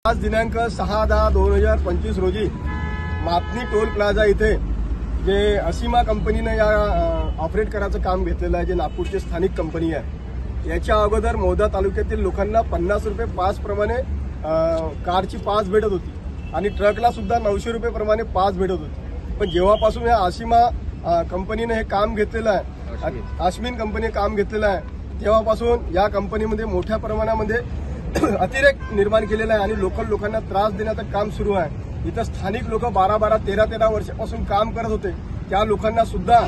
आज दिनांक 6/10/2025 रोजी मातनी टोल प्लाझा इथे जे असीमा कंपनीने या ऑपरेट करायचं काम घेतलेलं आहे, जे नागपूरची स्थानिक कंपनी आहे, याच्या अगोदर मौदा तालुक्यातील लोकांना 50 रुपये पास प्रमाणे कारची पास भेटत होती आणि ट्रकला सुद्धा 900 रुपये प्रमाणे पास भेटत होती। पण जेव्हापासून या असीमा कंपनीने हे काम घेतलेलं आहे, आश्मिन कंपनी काम घेतलेलं आहे, तेव्हापासून या कंपनीमध्ये मोठ्या प्रमाणामध्ये अतिरेक निर्माण केलेला आहे आणि लोकल लोकांना त्रास देण्याचं काम सुरू आहे। इथं स्थानिक लोक 12-12, 13-13 वर्षापासून काम करत होते। त्या लोकांना सुद्धा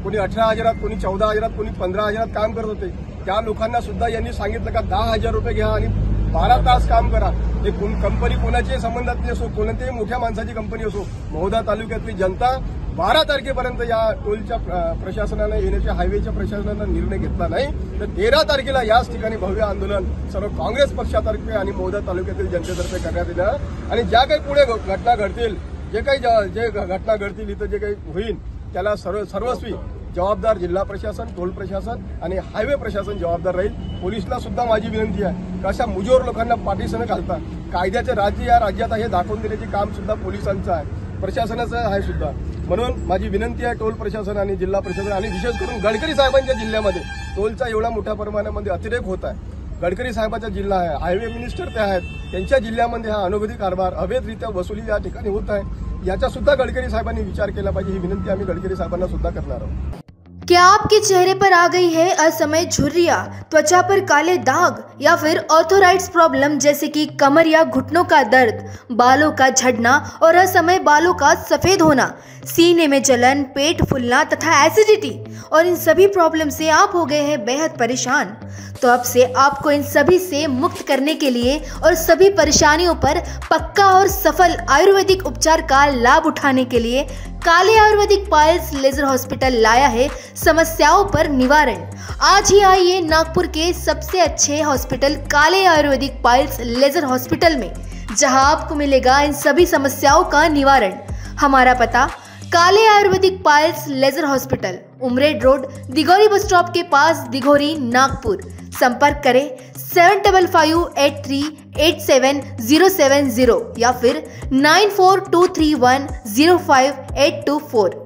कोणी 18,000, कोणी 14,000, कोणी 15,000 काम करत होते। त्या लोकांना सुद्धा यांनी सांगितलं का 10,000 रुपये घ्या आणि 12 तास काम करा। हे कंपनी कोणाच्याही संबंधातली असो, कोणत्याही मोठ्या माणसाची कंपनी असो, मौदा तालुक्यातली जनता 12 तारखेपर्यंत या टोलच्या प्रशासनाने येण्याच्या हायवेच्या प्रशासनाने निर्णय घेतला नाही तर 13 तारखेला याच ठिकाणी भव्य आंदोलन सर्व काँग्रेस पक्षातर्फे आणि मौदा तालुक्यातील जनतेतर्फे करण्यात येणार आणि ज्या काही पुढे घटना घडतील, जे घटना घडतील, इथं जे काही होईल त्याला सर्वस्वी जबाबदार जिल्हा प्रशासन, टोल प्रशासन आणि हायवे प्रशासन जबाबदार राहील। पोलिसला सुद्धा माझी विनंती आहे की अशा मुजोर लोकांना पाठीशी न घालता कायद्याचे राज्य या राज्यात हे दाखवून देण्याचे काम सुद्धा पोलिसांचं आहे, प्रशासनाचं आहे सुद्धा। म्हणून माझी विनंती आहे टोल प्रशासन आणि जिल्हा प्रशासन आणि विशेष करून गडकरी साहेबांच्या जिल्ह्यामध्ये टोलचा एवढा मोठ्या प्रमाणामध्ये अतिरेक होत आहे। गडकरी साहेबांचा जिल्हा आहे, हायवे मिनिस्टर ते आहेत, त्यांच्या जिल्ह्यामध्ये हा अनवधी कारभार, अवैधरित्या वसुली या ठिकाणी होत आहे। याचा सुद्धा गडकरी साहेबांनी विचार केला पाहिजे, ही विनंती आम्ही गडकरी साहेबांना सुद्धा करणार आहोत। क्या आपके चेहरे पर आ गई है असमय झुर्रियां, त्वचा पर काले दाग या फिर ऑर्थोराइड्स प्रॉब्लम जैसे कि कमर या घुटनों का दर्द, बालों का झड़ना और असमय बालों का सफेद होना, सीने में जलन, पेट फूलना तथा एसिडिटी और इन सभी प्रॉब्लम से आप हो गए हैं बेहद परेशान? तो अब से आपको इन सभी से मुक्त करने के लिए और सभी परेशानियों पर पक्का और सफल आयुर्वेदिक उपचार का लाभ उठाने के लिए काले आयुर्वेदिक पाइल्स लेजर हॉस्पिटल लाया है समस्याओं पर निवारण। आज ही आइए नागपुर के सबसे अच्छे हॉस्पिटल काले आयुर्वेदिक पाइल्स लेजर हॉस्पिटल में, जहां आपको मिलेगा इन सभी समस्याओं का निवारण। हमारा पता Kale Ayurvedic piles laser hospital, Umred road, Dighori bus stop के पास, दिघोरी, नागपुर। संपर्क करें 7553838070 या फिर 9423105824।